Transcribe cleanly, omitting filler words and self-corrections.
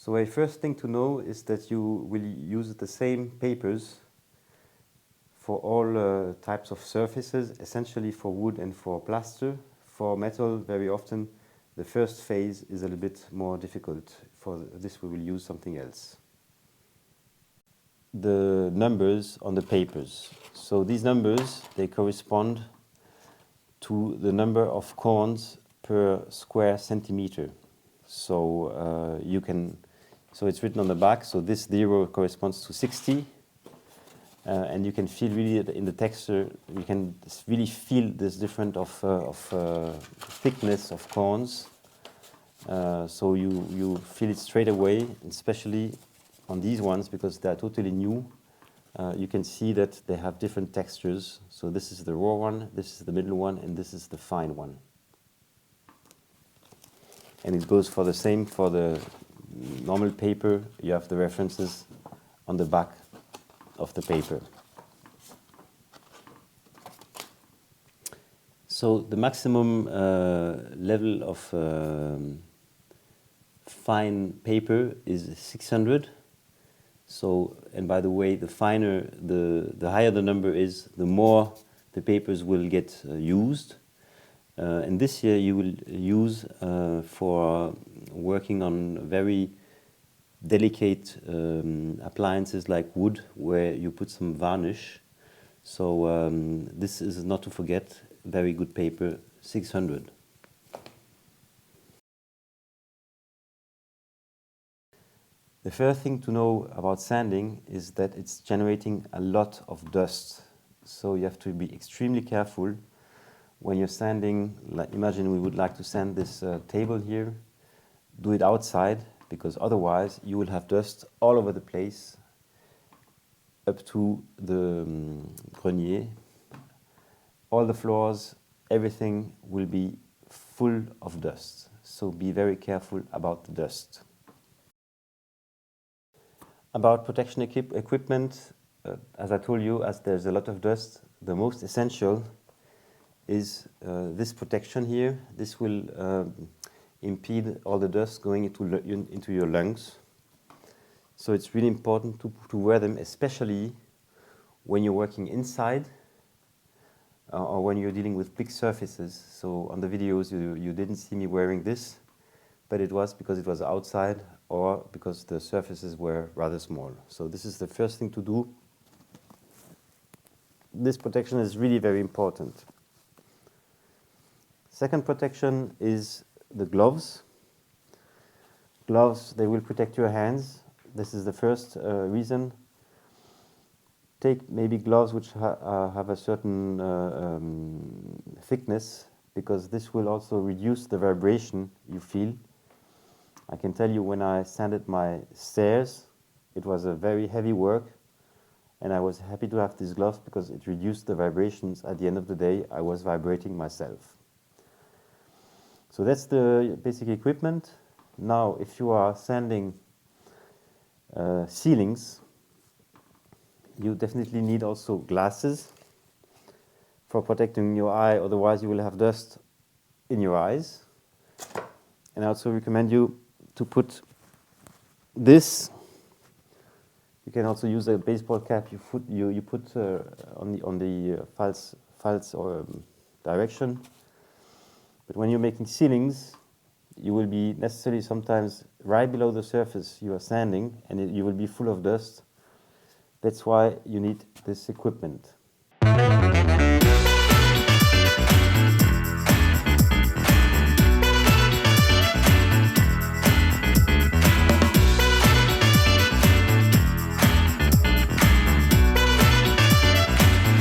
So a first thing to know is that you will use the same papers for all types of surfaces, essentially for wood and for plaster. For metal, very often the first phase is a little bit more difficult. For this we will use something else. The numbers on the papers. So these numbers, they correspond to the number of corns per square centimeter. So so it's written on the back, so this 0 corresponds to 60. And you can feel really in the texture, you can really feel this difference of thickness of corns. So you feel it straight away, especially on these ones because they are totally new. You can see that they have different textures. So this is the raw one, this is the middle one, and this is the fine one. And it goes for the same for the normal paper. You have the references on the back of the paper. So the maximum level of fine paper is 600. So, and by the way, the finer, the higher the number is, the more the papers will get used. And this year you will use for working on very delicate appliances like wood, where you put some varnish. So this is not to forget, very good paper, 600. The first thing to know about sanding is that it's generating a lot of dust. So you have to be extremely careful when you're sanding. Like, imagine we would like to sand this table here. Do it outside, because otherwise you will have dust all over the place up to the grenier. All the floors, everything will be full of dust. So be very careful about the dust. About protection equipment, as I told you, as there's a lot of dust, the most essential is this protection here. This will impede all the dust going into your lungs. So it's really important to wear them, especially when you're working inside or when you're dealing with big surfaces. So on the videos you didn't see me wearing this, but it was because it was outside or because the surfaces were rather small. So this is the first thing to do. This protection is really very important. Second protection is the gloves. Gloves, they will protect your hands. This is the first reason. Take maybe gloves which have a certain thickness, because this will also reduce the vibration you feel. I can tell you, when I sanded my stairs, it was a very heavy work, and I was happy to have these gloves because it reduced the vibrations. At the end of the day, I was vibrating myself. So that's the basic equipment. Now, if you are sanding ceilings, you definitely need also glasses for protecting your eye, otherwise you will have dust in your eyes. And I also recommend you to put this. You can also use a baseball cap you put on the false or direction. But when you're making ceilings, you will be necessarily sometimes right below the surface you are sanding, and you will be full of dust. That's why you need this equipment.